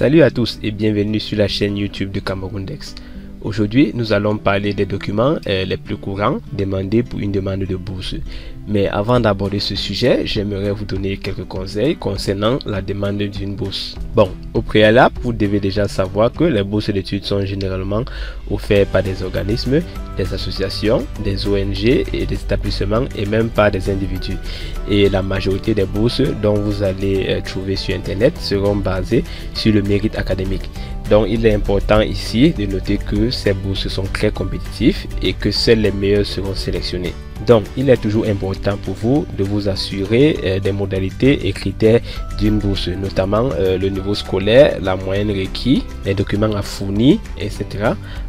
Salut à tous et bienvenue sur la chaîne YouTube de Cameroundex. Aujourd'hui, nous allons parler des documents les plus courants demandés pour une demande de bourse. Mais avant d'aborder ce sujet, j'aimerais vous donner quelques conseils concernant la demande d'une bourse. Bon, au préalable, vous devez déjà savoir que les bourses d'études sont généralement offertes par des organismes, des associations, des ONG et des établissements et même par des individus. Et la majorité des bourses dont vous allez trouver sur Internet seront basées sur le mérite académique. Donc il est important ici de noter que ces bourses sont très compétitives et que seuls les meilleurs seront sélectionnés. Donc il est toujours important pour vous de vous assurer des modalités et critères d'une bourse, notamment le niveau scolaire, la moyenne requise, les documents à fournir, etc.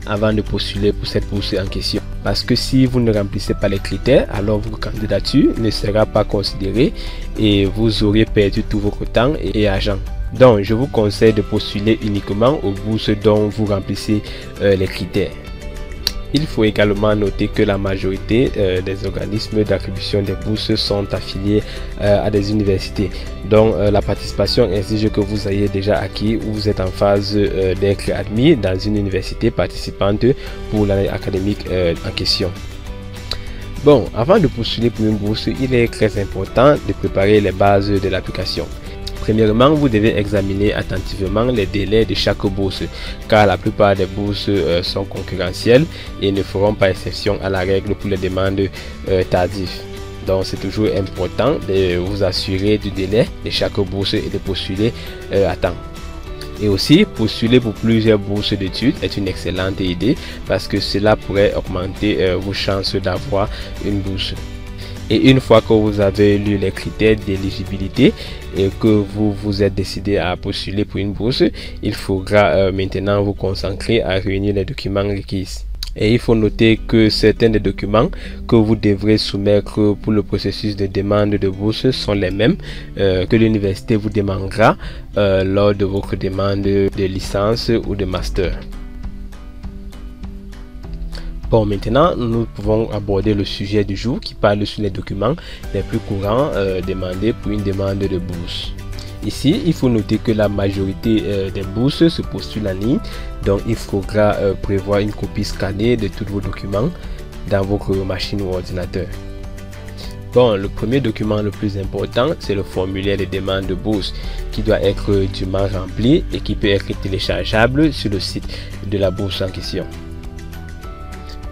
avant de postuler pour cette bourse en question. Parce que si vous ne remplissez pas les critères, alors votre candidature ne sera pas considérée et vous aurez perdu tout votre temps et argent. Donc, je vous conseille de postuler uniquement aux bourses dont vous remplissez les critères. Il faut également noter que la majorité des organismes d'attribution des bourses sont affiliés à des universités. Donc, la participation exige que vous ayez déjà acquis ou vous êtes en phase d'être admis dans une université participante pour l'année académique en question. Bon, avant de postuler pour une bourse, il est très important de préparer les bases de l'application. Premièrement, vous devez examiner attentivement les délais de chaque bourse, car la plupart des bourses sont concurrentielles et ne feront pas exception à la règle pour les demandes tardives. Donc, c'est toujours important de vous assurer du délai de chaque bourse et de postuler à temps. Et aussi, postuler pour plusieurs bourses d'études est une excellente idée parce que cela pourrait augmenter vos chances d'avoir une bourse. Et une fois que vous avez lu les critères d'éligibilité et que vous vous êtes décidé à postuler pour une bourse, il faudra maintenant vous concentrer à réunir les documents requis. Et il faut noter que certains des documents que vous devrez soumettre pour le processus de demande de bourse sont les mêmes que l'université vous demandera lors de votre demande de licence ou de master. Bon, maintenant, nous pouvons aborder le sujet du jour qui parle sur les documents les plus courants demandés pour une demande de bourse. Ici, il faut noter que la majorité des bourses se postulent en ligne, donc il faudra prévoir une copie scannée de tous vos documents dans votre machine ou ordinateur. Bon, le premier document le plus important, c'est le formulaire de demande de bourse qui doit être dûment rempli et qui peut être téléchargeable sur le site de la bourse en question.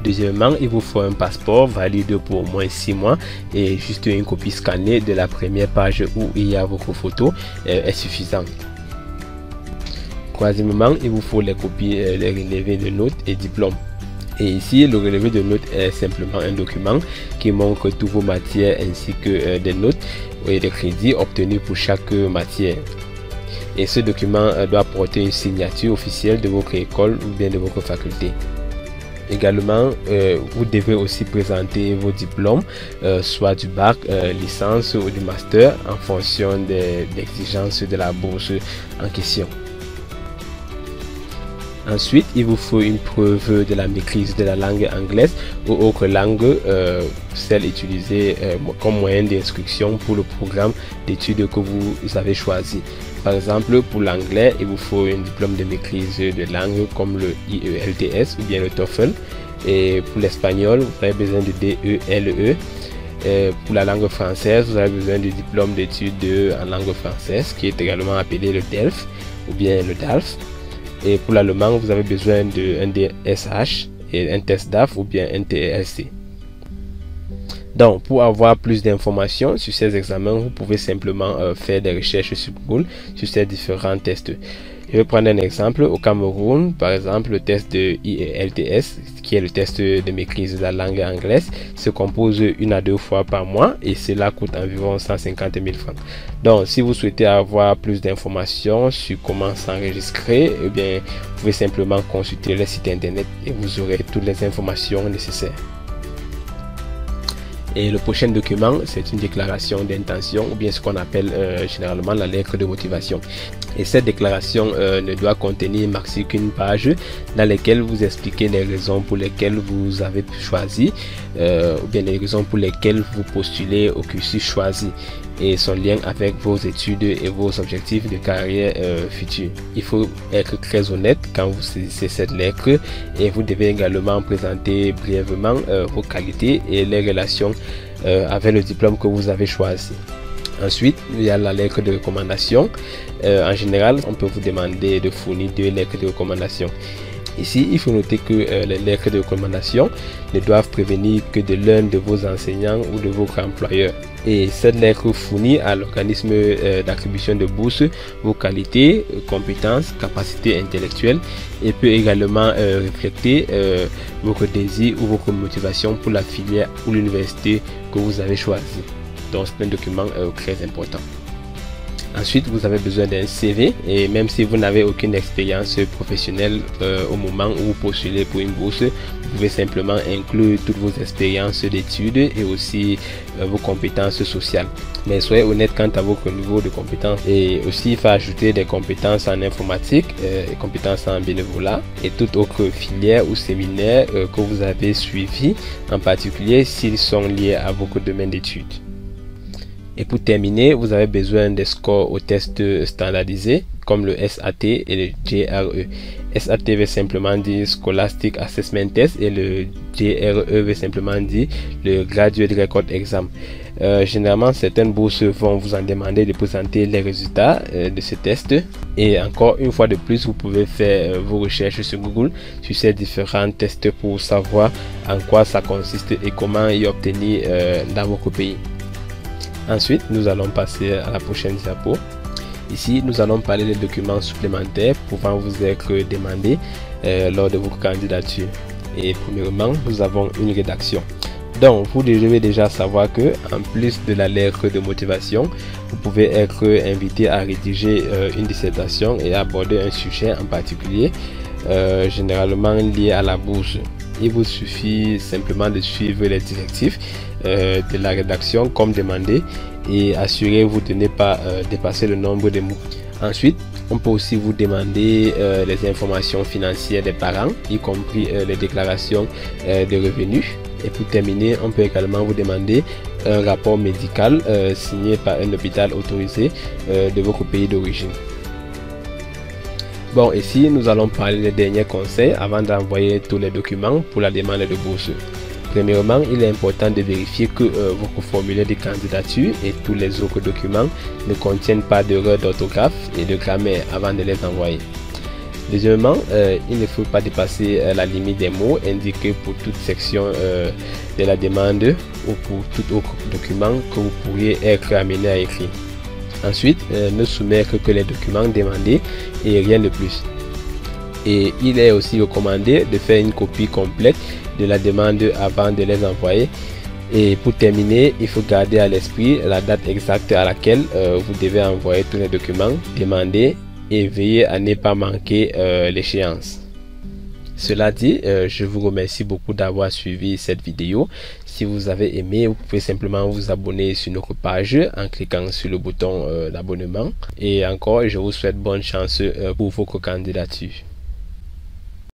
Deuxièmement, il vous faut un passeport valide pour au moins 6 mois et juste une copie scannée de la première page où il y a votre photo est suffisant. Troisièmement, il vous faut les copies des relevés de notes et diplômes. Et ici, le relevé de notes est simplement un document qui montre toutes vos matières ainsi que des notes et des crédits obtenus pour chaque matière. Et ce document doit porter une signature officielle de votre école ou bien de votre faculté. Également, vous devez aussi présenter vos diplômes, soit du bac, licence ou du master en fonction des exigences de la bourse en question. Ensuite, il vous faut une preuve de la maîtrise de la langue anglaise ou autre langue, celle utilisée comme moyen d'instruction pour le programme d'études que vous avez choisi. Par exemple, pour l'anglais, il vous faut un diplôme de maîtrise de langue comme le IELTS ou bien le TOEFL. Et pour l'espagnol, vous avez besoin du DELE. Pour la langue française, vous avez besoin du diplôme d'études en langue française qui est également appelé le DELF ou bien le DALF. Et pour l'allemand, vous avez besoin d'un DSH et un test DAF ou bien un TLC. Donc, pour avoir plus d'informations sur ces examens, vous pouvez simplement faire des recherches sur Google sur ces différents tests. Je vais prendre un exemple. Au Cameroun, par exemple, le test de IELTS, qui est le test de maîtrise de la langue anglaise, se compose 1 à 2 fois par mois et cela coûte environ 150 000 francs. Donc, si vous souhaitez avoir plus d'informations sur comment s'enregistrer, eh bien, vous pouvez simplement consulter le site internet et vous aurez toutes les informations nécessaires. Et le prochain document, c'est une déclaration d'intention ou bien ce qu'on appelle généralement la lettre de motivation. Et cette déclaration ne doit contenir maxi qu'une page dans laquelle vous expliquez les raisons pour lesquelles vous avez choisi ou bien les raisons pour lesquelles vous postulez au cursus choisi. et son lien avec vos études et vos objectifs de carrière futurs. Il faut être très honnête quand vous saisissez cette lettre et vous devez également présenter brièvement vos qualités et les relations avec le diplôme que vous avez choisi. Ensuite, il y a la lettre de recommandation. En général, on peut vous demander de fournir 2 lettres de recommandation. Ici, il faut noter que les lettres de recommandation ne doivent prévenir que de l'un de vos enseignants ou de votre employeur. Et cette lettre fournit à l'organisme d'attribution de bourse vos qualités, compétences, capacités intellectuelles et peut également refléter votre désir ou votre motivation pour la filière ou l'université que vous avez choisi. Donc c'est un document très important. Ensuite, vous avez besoin d'un CV et même si vous n'avez aucune expérience professionnelle au moment où vous postulez pour une bourse, vous pouvez simplement inclure toutes vos expériences d'études et aussi vos compétences sociales. Mais soyez honnête quant à votre niveau de compétences et aussi il faut ajouter des compétences en informatique, compétences en bénévolat et toute autre filière ou séminaire que vous avez suivi, en particulier s'ils sont liés à votre domaine d'études. Et pour terminer, vous avez besoin des scores aux tests standardisés comme le SAT et le GRE. SAT veut simplement dire Scholastic Assessment Test et le GRE veut simplement dire le Graduate Record Exam. Généralement, certaines bourses vont vous en demander de présenter les résultats de ce test. Et encore une fois de plus, vous pouvez faire vos recherches sur Google sur ces différents tests pour savoir en quoi ça consiste et comment y obtenir dans votre pays. Ensuite, nous allons passer à la prochaine diapo. Ici, nous allons parler des documents supplémentaires pouvant vous être demandés lors de votre candidature. Et premièrement, nous avons une rédaction. Donc, vous devez déjà savoir que, en plus de la lettre de motivation, vous pouvez être invité à rédiger une dissertation et aborder un sujet en particulier, généralement lié à la bourse. Il vous suffit simplement de suivre les directives de la rédaction comme demandé et assurez-vous de ne pas dépasser le nombre de mots. Ensuite, on peut aussi vous demander les informations financières des parents, y compris les déclarations de revenus. Et pour terminer, on peut également vous demander un rapport médical signé par un hôpital autorisé de votre pays d'origine. Bon, ici, nous allons parler des derniers conseils avant d'envoyer tous les documents pour la demande de bourse. Premièrement, il est important de vérifier que votre formulaire de candidature et tous les autres documents ne contiennent pas d'erreurs d'orthographe et de grammaire avant de les envoyer. Deuxièmement, il ne faut pas dépasser la limite des mots indiqués pour toute section de la demande ou pour tout autre document que vous pourriez être amené à écrire. Ensuite, ne soumettre que les documents demandés et rien de plus. Et il est aussi recommandé de faire une copie complète de la demande avant de les envoyer. Et pour terminer, il faut garder à l'esprit la date exacte à laquelle vous devez envoyer tous les documents demandés et veiller à ne pas manquer l'échéance. Cela dit, je vous remercie beaucoup d'avoir suivi cette vidéo. Si vous avez aimé, vous pouvez simplement vous abonner sur notre page en cliquant sur le bouton d'abonnement. Et encore, je vous souhaite bonne chance pour votre candidature.